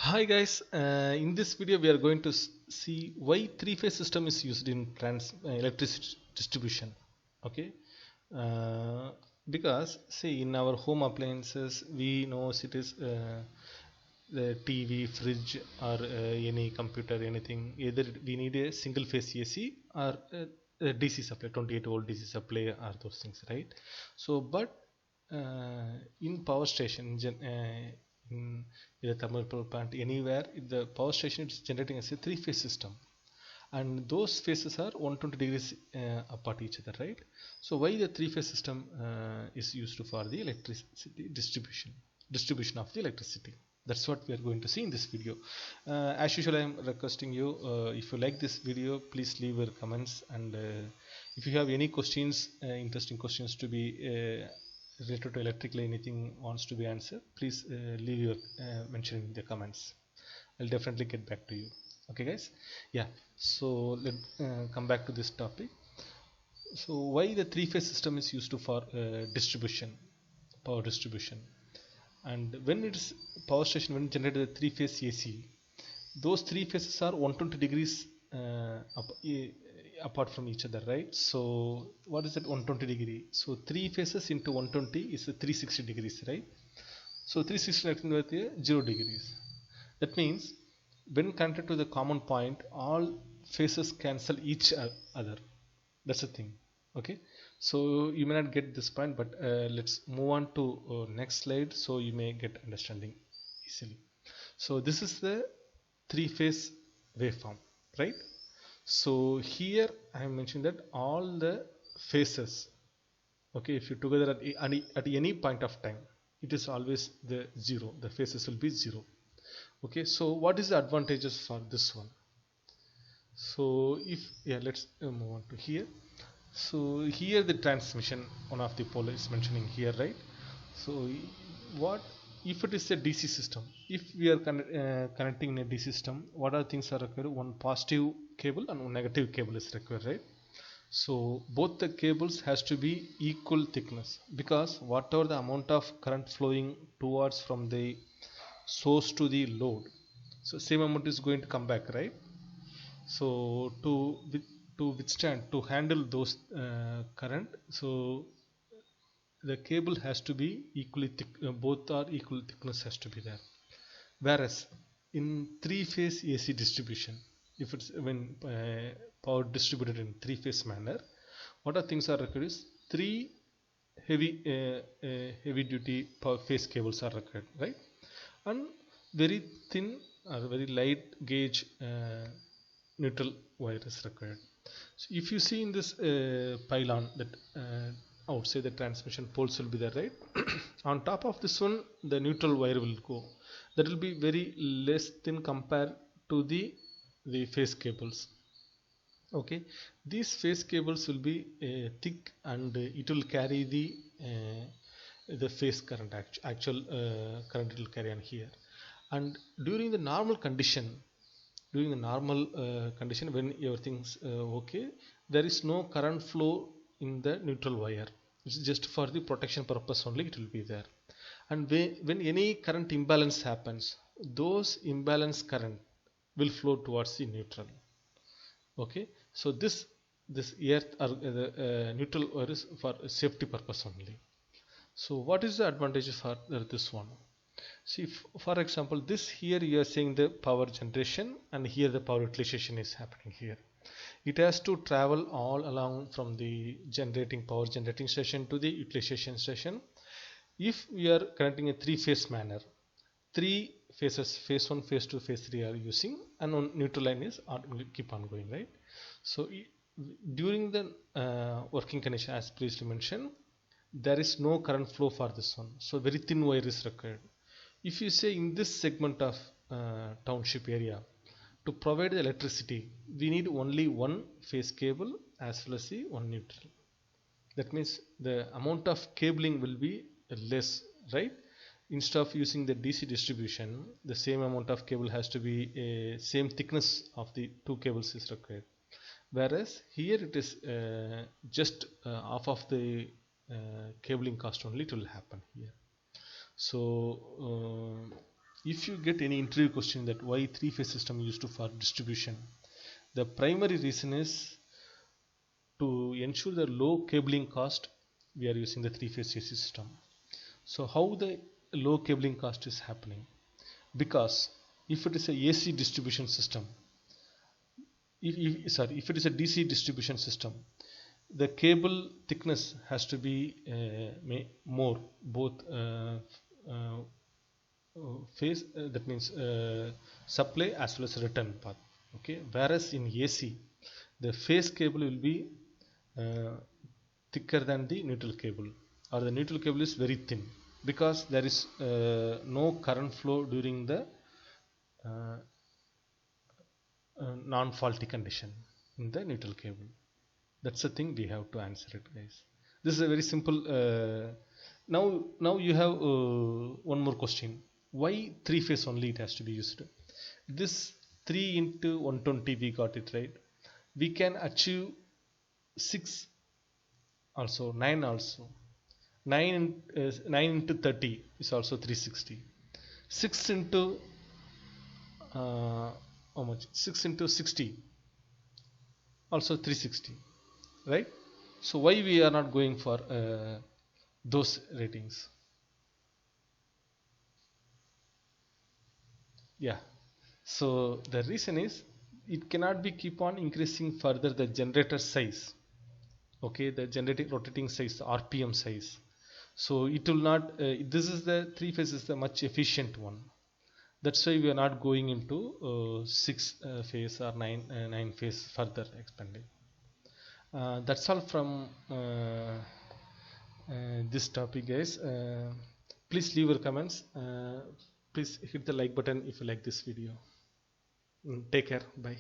Hi guys, in this video we are going to see why three-phase system is used in electricity distribution. Okay, uh, because see in our home appliances we know it is the TV, fridge or any computer, anything. Either we need a single phase AC or a DC supply, 28 volt DC supply or those things, right? So, but in power station, in the thermal power plant, anywhere, the power station is generating as a three-phase system, and those phases are 120 degrees apart each other, right? So why the three-phase system is used for the electricity distribution of the electricity? That's what we are going to see in this video. As usual, I am requesting you, if you like this video, please leave your comments, and if you have any questions, interesting questions to be related to electrical, anything wants to be answered, please leave your mention in the comments. I'll definitely get back to you. Okay guys, yeah, so let's come back to this topic. So why the three-phase system is used for power distribution? And when it's power station, when it generated the three-phase AC, those three phases are 120 degrees apart from each other, right? So what is that 120 degree? So three phases into 120 is 360 degrees, right? So 360 with 0 degrees. That means when connected to the common point, all phases cancel each other. That's the thing. Okay, so you may not get this point, but let's move on to next slide so you may get understanding easily. So this is the three-phase waveform, right? So here I am mentioning that all the phases, okay, if you together at any point of time, it is always the zero. The phases will be zero. Okay, so what is the advantages for this one? So if let's move on to here. So here the transmission, one of the pole is mentioning here, right? So what if it is a DC system? If we are connecting in a DC system, what are things are required? One positive cable and one negative cable is required, right? So both the cables has to be equal thickness, because whatever the amount of current flowing towards from the source to the load, so same amount is going to come back, right? So to withstand, to handle those current, so the cable has to be equally thick, both are equal thickness has to be there. Whereas in three-phase AC distribution, if it's when power distributed in three-phase manner, what are things are required is three heavy duty power phase cables are required, right? And very thin or very light gauge neutral wire is required. So if you see in this pylon, that outside the transmission poles will be there, right? On top of this one, the neutral wire will go. That will be very less thin compared to the phase cables. Okay, these phase cables will be thick, and it will carry the phase current, actual current it will carry on here. And during the normal condition, when everything's okay, there is no current flow in the neutral wire. It's just for the protection purpose only, it will be there. And when any current imbalance happens, those imbalance current will flow towards the neutral. Okay, so this earth or the neutral wire is for safety purpose only. So what is the advantage for this one? See, for example, this here you are saying the power generation, and here the power utilization is happening here. It has to travel all along from the power generating station to the utilization station. If we are connecting a three-phase manner, three phases, phase 1, phase 2, phase 3 are using, and one neutral line is keep on going, right? So during the working condition, as previously mentioned, there is no current flow for this one, so very thin wire is required. If you say in this segment of township area, to provide the electricity, we need only one phase cable as well as the one neutral. That means the amount of cabling will be less, right? Instead of using the DC distribution, the same amount of cable has to be a same thickness of the two cables is required. Whereas here it is just half of the cabling cost only, it will happen here. So if you get any interview question that why three-phase system used for distribution, the primary reason is to ensure the low cabling cost. We are using the three-phase AC system. So how the low cabling cost is happening? Because if it is a AC distribution system, if it is a DC distribution system, the cable thickness has to be more, both phase, that means supply as well as return path. Okay, whereas in AC, the phase cable will be thicker than the neutral cable, or the neutral cable is very thin, because there is no current flow during the non-faulty condition in the neutral cable. That's the thing we have to answer it, guys. This is a very simple. Now you have one more question. Why three phase only it has to be used? This 3 into 120 we got it right. We can achieve 6 also, 9 also. 9 into 30 is also 360. 6 into how much? 6 into 60 also 360, right? So why we are not going for those ratings? Yeah, so the reason is it cannot be keep on increasing further the generator size. Okay, the generating rotating size, the RPM size. So it will not. This is the three phase is the much efficient one. That's why we are not going into 6 phase or 9 phase further expanding. That's all from this topic, guys. Please leave your comments. Please hit the like button if you like this video. Take care. Bye.